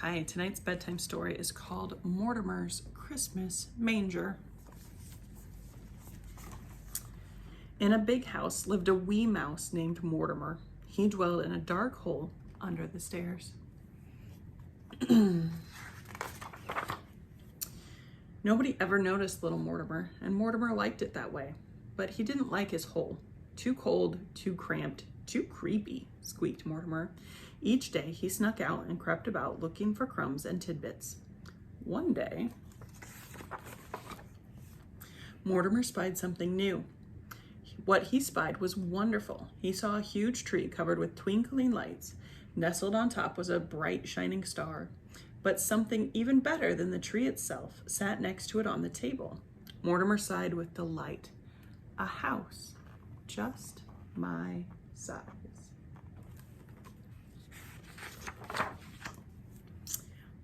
Hi, tonight's bedtime story is called Mortimer's Christmas Manger. In a big house lived a wee mouse named Mortimer. He dwelled in a dark hole under the stairs. Nobody ever noticed little Mortimer, and Mortimer liked it that way. But he didn't like his hole. Too cold, too cramped, too creepy, squeaked Mortimer. Each day he snuck out and crept about looking for crumbs and tidbits. One day, Mortimer spied something new. What he spied was wonderful. He saw a huge tree covered with twinkling lights. Nestled on top was a bright, shining star. But something even better than the tree itself sat next to it on the table. Mortimer sighed with delight. A house, just my size.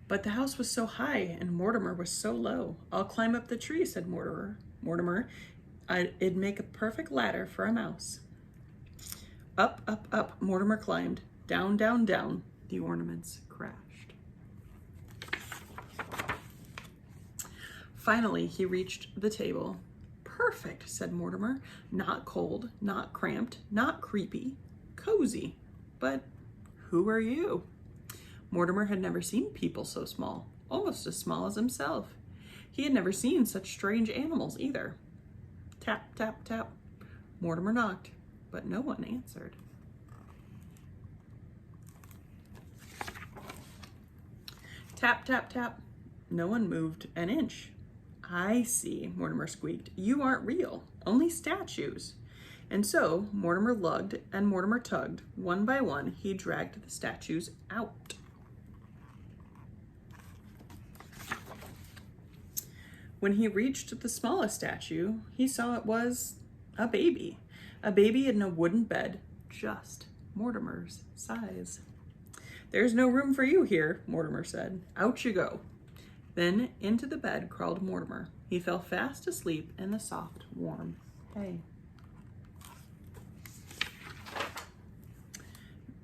But the house was so high and Mortimer was so low. I'll climb up the tree, said Mortimer. It'd make a perfect ladder for a mouse. Up, up, up, Mortimer climbed. Down, down, down, the ornaments crashed. Finally, he reached the table. Perfect, said Mortimer. Not cold, not cramped, not creepy, cozy. But who are you? Mortimer had never seen people so small, almost as small as himself. He had never seen such strange animals either. Tap, tap, tap. Mortimer knocked, but no one answered. Tap, tap, tap. No one moved an inch. I see, Mortimer squeaked. You aren't real, only statues. And so Mortimer lugged and Mortimer tugged. One by one, he dragged the statues out. When he reached the smallest statue, he saw it was a baby in a wooden bed, just Mortimer's size. There's no room for you here, Mortimer said. Out you go. Then into the bed crawled Mortimer. He fell fast asleep in the soft, warm hay.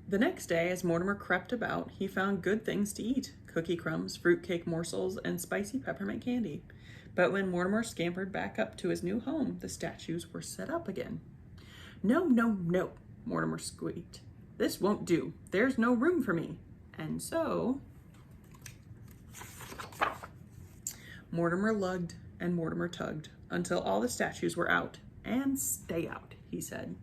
The next day, as Mortimer crept about, he found good things to eat, cookie crumbs, fruitcake morsels, and spicy peppermint candy. But when Mortimer scampered back up to his new home, the statues were set up again. No, no, no, Mortimer squeaked. This won't do. There's no room for me. And so Mortimer lugged and Mortimer tugged until all the statues were out. And stay out, he said.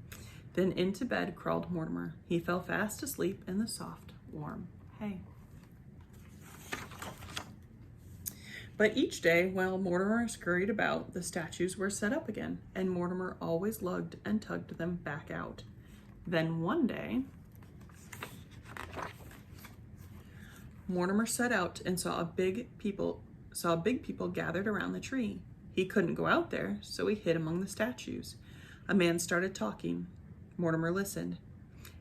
Then into bed crawled Mortimer. He fell fast asleep in the soft, warm hay. But each day, while Mortimer scurried about, the statues were set up again, and Mortimer always lugged and tugged them back out. Then one day, Mortimer set out and saw big people gathered around the tree. He couldn't go out there, so he hid among the statues. A man started talking. Mortimer listened,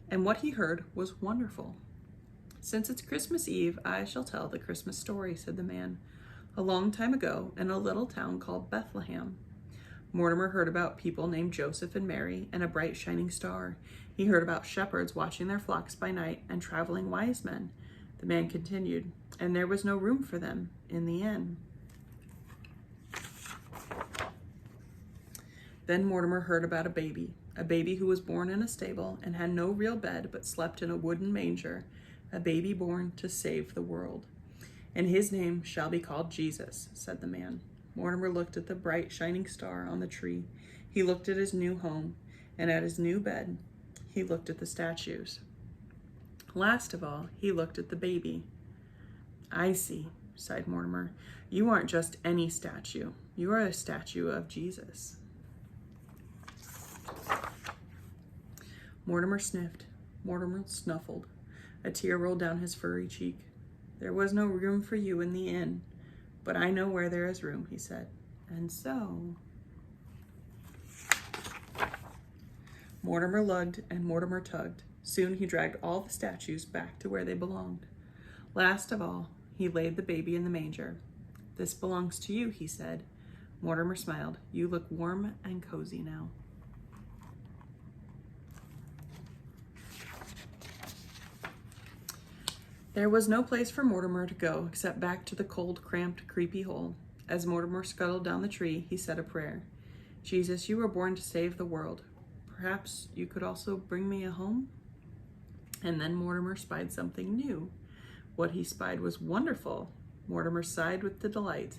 and what he heard was wonderful. Since it's Christmas Eve, I shall tell the Christmas story, said the man. A long time ago, in a little town called Bethlehem, Mortimer heard about people named Joseph and Mary and a bright shining star. He heard about shepherds watching their flocks by night and traveling wise men. The man continued, and there was no room for them in the inn. Then Mortimer heard about a baby who was born in a stable and had no real bed but slept in a wooden manger, a baby born to save the world. And his name shall be called Jesus, said the man. Mortimer looked at the bright, shining star on the tree. He looked at his new home, and at his new bed. He looked at the statues. Last of all, he looked at the baby. I see, sighed Mortimer. You aren't just any statue. You are a statue of Jesus. Mortimer sniffed. Mortimer snuffled. A tear rolled down his furry cheek. There was no room for you in the inn, but I know where there is room, he said. And so Mortimer lugged and Mortimer tugged. Soon he dragged all the statues back to where they belonged. Last of all, he laid the baby in the manger. This belongs to you, he said. Mortimer smiled. You look warm and cozy now. There was no place for Mortimer to go except back to the cold, cramped, creepy hole. As Mortimer scuttled down the tree, he said a prayer. Jesus, you were born to save the world. Perhaps you could also bring me a home? And then Mortimer spied something new. What he spied was wonderful. Mortimer sighed with the delight.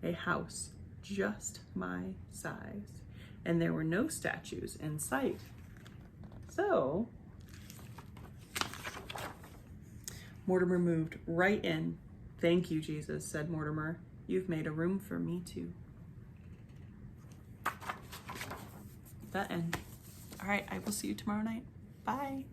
A house just my size. And there were no statues in sight. So, Mortimer moved right in. Thank you, Jesus, said Mortimer. You've made a room for me too. That end. All right, I will see you tomorrow night. Bye.